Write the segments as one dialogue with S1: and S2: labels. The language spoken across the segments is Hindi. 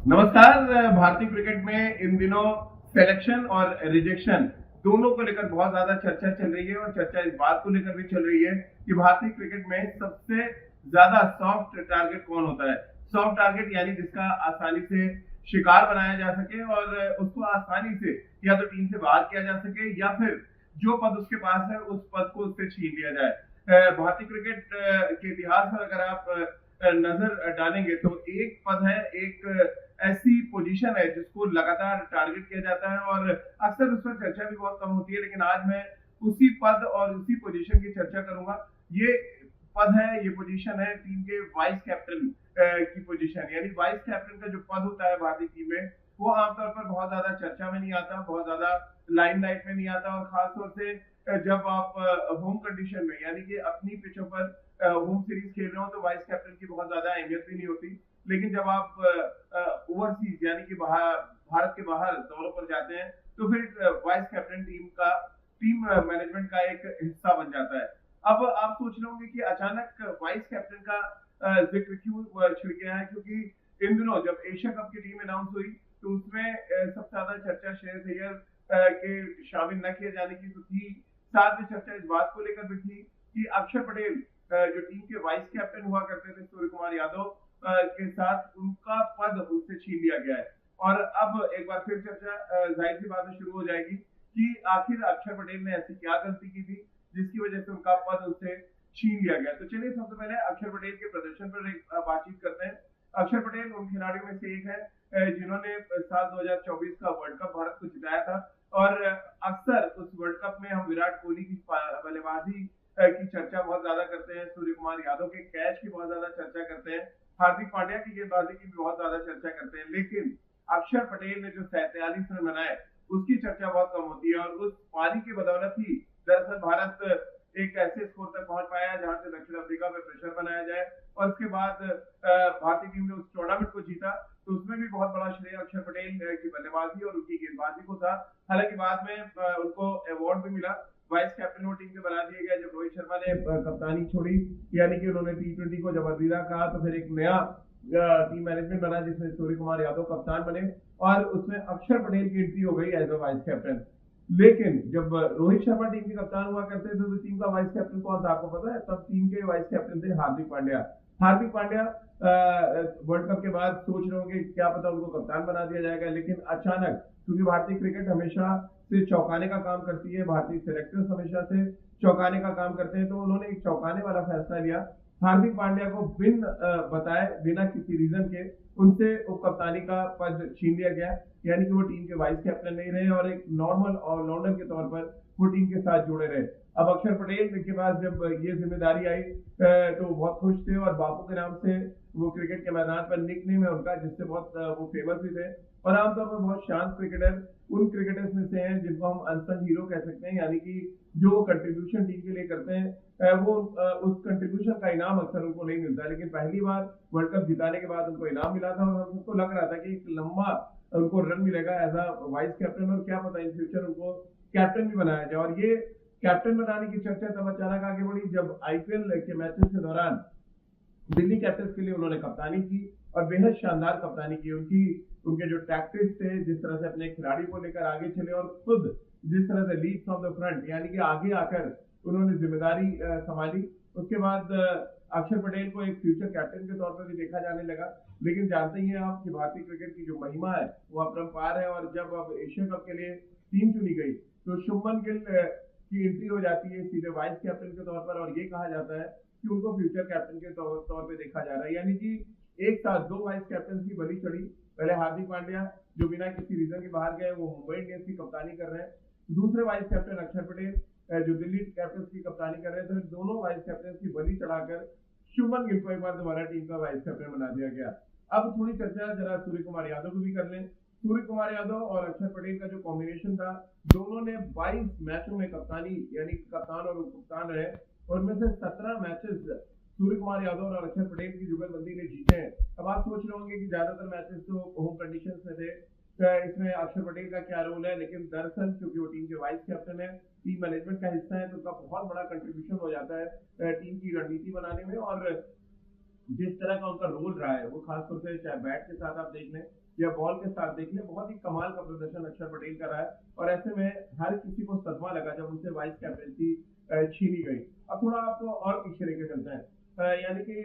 S1: नमस्कार। भारतीय क्रिकेट में इन दिनों सिलेक्शन और रिजेक्शन दोनों को लेकर बहुत ज्यादा चर्चा चल रही है और चर्चा इस बात को लेकर भी चल रही है कि भारतीय क्रिकेट में सबसे ज्यादा सॉफ्ट टारगेट कौन होता है। सॉफ्ट टारगेट यानी जिसका आसानी से शिकार बनाया जा सके और उसको आसानी से या तो टीम से बाहर किया जा सके या फिर जो पद उसके पास है उस पद को उससे छीन लिया जाए। भारतीय क्रिकेट के इतिहास पर अगर आप नजर डालेंगे तो एक पद है, एक ऐसी पोजीशन है जिसको लगातार टारगेट किया जाता है और अक्सर उस पर चर्चा भी बहुत कम होती है। लेकिन आज मैं उसी पद और उसी पोजीशन की चर्चा करूंगा। ये पद है, ये पोजीशन है टीम के वाइस कैप्टन की पोजीशन, यानी वाइस कैप्टन का जो पद होता है भारतीय टीम में वो आमतौर पर बहुत ज्यादा चर्चा में नहीं आता, बहुत ज्यादा लाइमलाइट में नहीं आता और खासतौर से जब आप होम कंडीशन में यानी कि अपनी पिचों पर होम सीरीज खेल रहे हो तो वाइस कैप्टन की बहुत ज्यादा अहमियत भी नहीं होती। लेकिन जब आप ओवरसीज यानी कि भारत के बाहर दौरों पर जाते हैं तो फिर वाइस कैप्टन टीम मैनेजमेंट का एक हिस्सा बन जाता है। अब आप सोच रहे होंगे कि अचानक वाइस कैप्टन का जिक्र क्यों छिड़ गया है, क्योंकि इन दिनों जब एशिया कप की टीम अनाउंस हुई तो उसमें सबसे ज्यादा चर्चा श्रेयस अय्यर के शामिल न किए जाने की तो थी। साथ में चर्चा इस बात को लेकर भी थी कि अक्षर पटेल जो टीम के वाइस कैप्टन हुआ करते थे सूर्य कुमार यादव के साथ उनका पद उनसे छीन लिया गया है। और अब एक बार फिर चर्चा जाहिर सी बात है शुरू हो जाएगी कि आखिर अक्षर पटेल ने ऐसी क्या गलती की थी जिसकी वजह से उनका पद उनसे छीन लिया गया। तो चलिए सबसे पहले अक्षर पटेल के प्रदर्शन पर एक बातचीत करते हैं। अक्षर पटेल उन खिलाड़ियों में से एक है जिन्होंने साल 2024 का वर्ल्ड कप भारत को जिताया था और अक्सर उस वर्ल्ड कप में हम विराट कोहली की बल्लेबाजी की चर्चा बहुत ज्यादा करते हैं, सूर्य कुमार यादव के कैच की बहुत ज्यादा चर्चा करते हैं, हार्दिक पांड्या की गेंदबाजी की भी बहुत ज्यादा चर्चा करते हैं। लेकिन अक्षर पटेल ने जो 47 रन बनाए उसकी चर्चा बहुत कम होती है और उस पारी की बदौलत ही दरअसल भारत एक ऐसे स्कोर तक पहुंच पाया जहां से दक्षिण अफ्रीका पे प्रेशर बनाया जाए और उसके बाद भारतीय टीम ने उस टूर्नामेंट को जीता। तो उसमें भी बहुत बड़ा श्रेय अक्षर पटेल की बल्लेबाजी और उनकी गेंदबाजी को था। हालांकि बाद में उनको अवार्ड भी मिला, वाइस कैप्टन वो टीम के बना दिए गए जब रोहित शर्मा ने कप्तानी छोड़ी, यानी कि उन्होंने टी20 को जब अलविदा कहा तो फिर एक नया टीम मैनेजमेंट बना जिसमें सूर्य कुमार यादव कप्तान बने और उसमें अक्षर पटेल की एंट्री हो गई एज अ वाइस कैप्टन। लेकिन जब रोहित शर्मा टीम के कप्तान हुआ करते थे तो टीम का वाइस कैप्टन कौन था आपको पता है? तब टीम के वाइस कैप्टन थे हार्दिक पांड्या। हार्दिक पांड्या वर्ल्ड कप के बाद सोच रहे होंगे क्या पता उनको कप्तान बना दिया जाएगा, लेकिन अचानक क्योंकि भारतीय क्रिकेट हमेशा से चौंकाने का काम करती है, भारतीय सिलेक्टर्स हमेशा से चौंकाने का काम करते हैं, तो उन्होंने एक चौंकाने वाला फैसला लिया। हार्दिक पांड्या को बिन बताए बिना किसी रीजन के उनसे उप कप्तानी का पद छीन लिया गया, यानी कि वो टीम के वाइस कैप्टन नहीं रहे और एक नॉर्मल ऑलराउंडर के तौर पर वो टीम के साथ जुड़े रहे। अब अक्षर पटेल के पास जब ये जिम्मेदारी आई तो बहुत खुश थे और बापू के नाम से वो क्रिकेट के मैदान पर निक नेम है उनका, जिससे बहुत वो फेमस भी थे और आमतौर पर बहुत शांत क्रिकेटर उन क्रिकेटर्स में से हैं जिनको हम अनसंग हीरो कह सकते हैं, यानी कि जो कंट्रीब्यूशन टीम के लिए करते हैं वो उस कंट्रीब्यूशन का इनाम अक्सर उनको नहीं मिलता। लेकिन पहली बार वर्ल्ड कप जिताने के बाद उनको इनाम मिला था और हमको लग रहा था कि एक लंबा उनको रन मिलेगा एज अ वाइस कैप्टन और क्या पता इन फ्यूचर उनको कैप्टन भी बनाया जाए। और ये कैप्टन बनाने की चर्चा तब अचानक आगे बढ़ी जब आईपीएल के मैचेस के दौरान दिल्ली कैपिटल्स के लिए उन्होंने कप्तानी की और बेहद शानदार कप्तानी की। उनके जो टैक्टिक्स थे, जिस तरह से अपने खिलाड़ी को लेकर आगे चले और खुद जिस तरह से लीड फ्रॉम द फ्रंट यानी कि आगे आकर उन्होंने जिम्मेदारी संभाली, उसके बाद अक्षर पटेल को एक फ्यूचर कैप्टन के तौर पर भी देखा जाने लगा। लेकिन जानते ही हैं आप कि भारतीय क्रिकेट की जो महिमा है वो अपरंपार है और जब अब एशिया कप के लिए टीम चुनी गई तो शुभमन गिल की एंट्री हो जाती है सीधे वाइस कैप्टन के तौर पर और ये कहा जाता है कि उनको फ्यूचर कैप्टन के तौर पे देखा जा रहा है। यानी कि एक साथ दो वाइस कैप्टन की बलि चढ़ी। पहले हार्दिक पांड्या जो बिना किसी रीजन के बाहर गए वो मुंबई इंडियंस की कप्तानी कर रहे हैं, दूसरे वाइस कैप्टन अक्षर पटेल जो दिल्ली कैपिटल्स की कप्तानी कर रहे थे, तो दोनों वाइस कैप्टन की बलि चढ़ाकर शुभमन गिल को एक बार दोबारा टीम का वाइस कैप्टन बना दिया गया। अब थोड़ी चर्चा जरा सूर्य कुमार यादव को भी कर लें। सूर्य कुमार यादव और अक्षर पटेल का जो कॉम्बिनेशन था, दोनों ने 22 मैचों में कप्तानी यानी कप्तान और उप कप्तान रहे और उनमें से 17 मैचेस सूर्य कुमार यादव और अक्षर पटेल की जुगलबंदी ने जीते हैं। अब आप सोच रहे होंगे कि ज्यादातर मैचेस तो होम कंडीशंस में थे, इसमें अक्षर पटेल का क्या रोल है, लेकिन दरअसल क्योंकि वो टीम के वाइस कैप्टन है, टीम मैनेजमेंट का हिस्सा है, तो उनका बहुत बड़ा कंट्रीब्यूशन हो जाता है टीम की रणनीति बनाने में और जिस तरह का उनका रोल रहा है वो खासतौर से चाहे बैट के साथ आप देख लें या बॉल के साथ देख लें, बहुत ही कमाल का प्रदर्शन अक्षर पटेल कर रहा है और ऐसे में हर किसी को सदमा लगा जब उनसे वाइस कैप्टनसी छीनी गई। अब थोड़ा आपको और पीछे लेके चलते हैं, यानी कि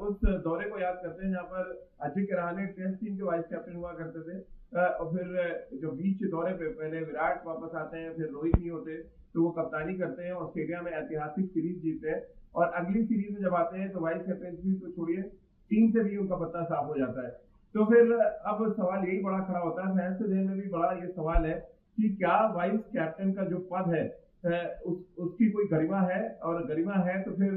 S1: उस दौरे को याद करते हैं जहाँ पर अजिंक्य रहाणे टेस्ट टीम के वाइस कैप्टन हुआ करते थे, और फिर जो बीच दौरे पे पहले विराट वापस आते हैं, फिर रोहित नहीं होते तो वो कप्तानी करते हैं, ऑस्ट्रेलिया में ऐतिहासिक सीरीज जीतते हैं और अगली सीरीज में जब आते हैं तो वाइस कैप्टनसी तो छोड़िए, टीम से भी उनका पत्ता साफ हो जाता है। तो फिर अब सवाल यही बड़ा खड़ा होता है, फैंस के ज़हन में भी बड़ा ये सवाल है कि क्या वाइस कैप्टन का जो पद है उसकी कोई गरिमा है, और गरिमा है तो फिर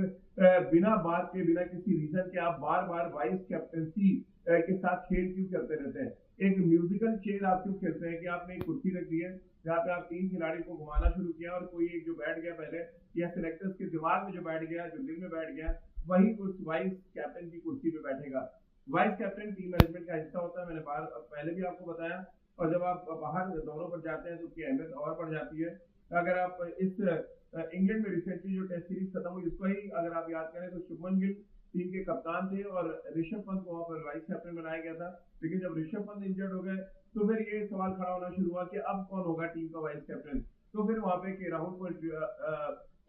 S1: बिना बात के, बिना किसी रीजन के आप बार बार वाइस कैप्टनसी के साथ खेल क्यों करते रहते हैं? एक म्यूजिकल चेयर आप क्यों खेलते हैं कि आपने एक कुर्सी रख दी है जहाँ पे आप 3 खिलाड़ी को घुमाना शुरू किया और कोई एक जो बैठ गया पहले, या सिलेक्टर्स के दिमाग में जो बैठ गया, जो दिल में बैठ गया, वही उस वाइस कैप्टन की कुर्सी पे बैठेगा। वाइस कैप्टन टीम मैनेजमेंट का हिस्सा होता है, मैंने पहले भी आपको बताया, और जब आप बाहर दौरों पर जाते हैं तो उसकी अहमियत और बढ़ जाती है। अगर आप इस इंग्लैंड में रिसेंटली जो टेस्ट सीरीज खत्म हुई उसको ही अगर आप याद करें तो शुभमन गिल टीम के कप्तान थे और ऋषभ पंत को वहां पर वाइस कैप्टन बनाया गया था, लेकिन जब ऋषभ पंत इंजर्ड हो गए तो फिर ये सवाल खड़ा होना शुरू हुआ कि अब कौन होगा टीम का वाइस कैप्टन। तो फिर वहां पे के राहुल को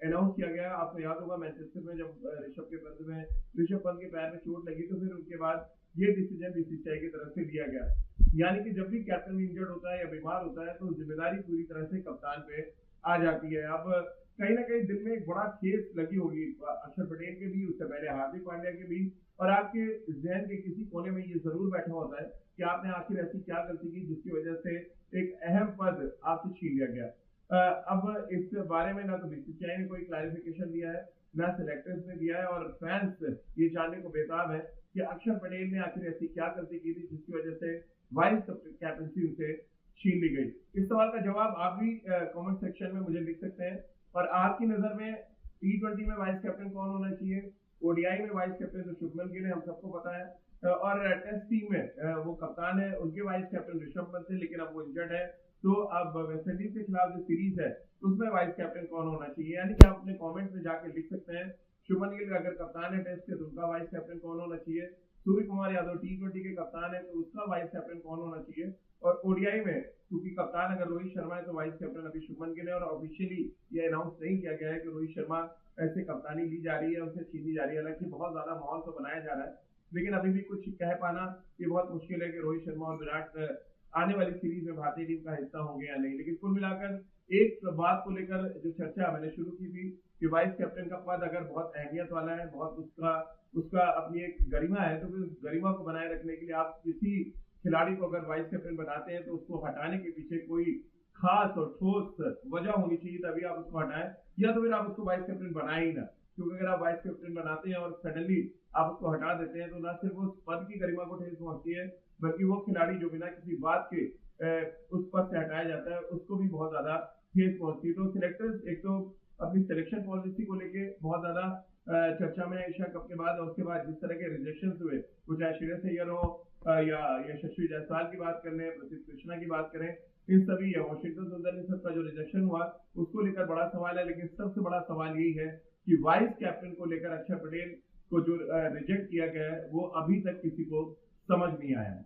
S1: अनाउंस किया गया। आपको याद होगा मैनचेस्टर में जब ऋषभ पंत के पैर में चोट लगी तो फिर उसके बाद ये डिसीजन बीसीसीआई की तरफ से लिया गया, यानी कि जब भी कैप्टन इंजर्ड होता है या बीमार होता है तो जिम्मेदारी पूरी तरह से कप्तान पे आ जाती है। अब कहीं ना कहीं दिल में एक बड़ा खेस लगी होगी अक्षर पटेल के भी, उससे पहले हार्दिक पांड्या के भी, और आपके जहन के किसी कोने में ये जरूर बैठा होता है कि आपने आखिर ऐसी क्या गलती की जिसकी वजह से एक अहम पद आपसे छीन लिया गया। अब इस बारे में ना तो बीसीसीआई ने कोई क्लैरिफिकेशन दिया है, ना सिलेक्टर्स ने दिया है, और फैंस ये जानने को बेताब है कि अक्षर पटेल ने आखिर ऐसी क्या गलती की थी जिसकी वजह से वाइस कैप्टनसी उनसे छीन ली गई। इस सवाल का जवाब आप भी कमेंट सेक्शन में मुझे लिख सकते हैं। और आपकी नजर में T20 में वाइस कैप्टन कौन होना चाहिए? ओडीआई में वाइस कैप्टन तो शुभमन गिल है, हम सबको पता है, और टेस्ट टीम में वो कप्तान है, उनके वाइस कैप्टन ऋषभ पंत थे, लेकिन अब वो इंजर्ड है। तो अब वेस्टइंडीज के खिलाफ जो सीरीज है उसमें वाइस कैप्टन कौन होना चाहिए, यानी कि आप अपने कॉमेंट में जाके लिख सकते हैं। शुभमन गिल अगर कप्तान है टेस्ट के तो उनका वाइस कैप्टन कौन होना चाहिए? सूर्य कुमार यादव T20 के कप्तान है तो उसका वाइस कैप्टन कौन होना चाहिए? और ओडीआई में क्योंकि कप्तान अगर रोहित शर्मा है तो वाइस कैप्टन अभी शुभमन गिल है, और ऑफिशियली ये अनाउंस नहीं किया गया है कि रोहित शर्मा ऐसे कप्तानी ली जा रही है, उनसे छीनी जा रही है। हालांकि बहुत ज्यादा माहौल तो बनाया जा रहा है, लेकिन अभी भी कुछ कह पाना ये बहुत मुश्किल है कि रोहित शर्मा और विराट आने वाली सीरीज में भारतीय टीम का हिस्सा होंगे या नहीं। लेकिन कुल मिलाकर एक बात को लेकर जो चर्चा मैंने शुरू की थी कि वाइस कैप्टन का पद अगर बहुत अहमियत वाला है, बहुत उसका अपनी एक गरिमा है, तो फिर उस गरिमा को बनाए रखने के लिए आप किसी खिलाड़ी को अगर वाइस कैप्टन बनाते हैं तो उसको हटाने के पीछे कोई खास और ठोस वजह होनी चाहिए, तभी आप उसको हटाएं, या तो फिर आप उसको वाइस कैप्टन बनाए ही ना। क्योंकि अगर आप वाइस कैप्टन बनाते हैं और सडनली आप उसको हटा देते हैं तो ना सिर्फ उस पद की गरिमा को ठेस पहुंचती है, बल्कि वो खिलाड़ी जो बिना किसी बात के उस पद से हटाया जाता है उसको भी बहुत ज्यादा ठेस पहुंचती है। तो सिलेक्टर्स एक तो अपनी सिलेक्शन पॉलिसी को लेके बहुत ज्यादा चर्चा में एशिया कप के बाद, और उसके बाद जिस तरह के रिजेक्शन हुए, कुछ श्रेयस अय्यर हो या यशस्वी जायसवाल की बात करें, प्रसिद्ध कृष्णा की बात करें, इन सभी या वॉशिंगटन सुंदर इन सबका जो रिजेक्शन हुआ उसको लेकर बड़ा सवाल है। लेकिन सबसे बड़ा सवाल यही है कि वाइस कैप्टन को लेकर अक्षर पटेल को जो रिजेक्ट किया गया है वो अभी तक किसी को समझ नहीं आया है।